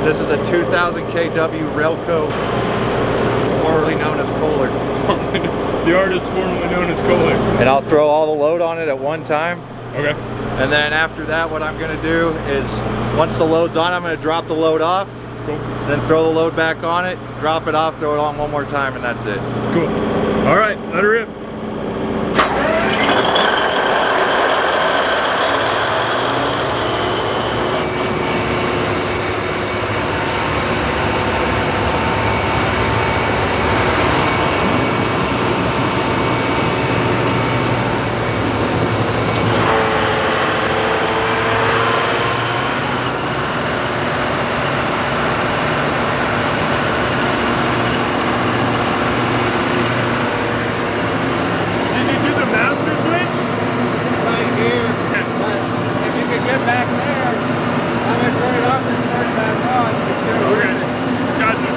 This is a 2000 kW Rehlko, formerly known as Kohler. The artist formerly known as Kohler. And I'll throw all the load on it at one time. Okay. And then after that, what I'm gonna do is, once the load's on, I'm gonna drop the load off. Cool. Then throw the load back on it, drop it off, throw it on one more time, and that's it. Cool. All right, let her rip. Back there, I'm going to turn it off and turn it back on. Okay, gotcha.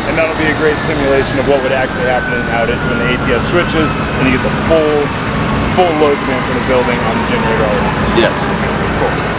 And that'll be a great simulation of what would actually happen in an outage when the ATS switches and you get the full load demand for the building on the generator all at once. Yes. Cool.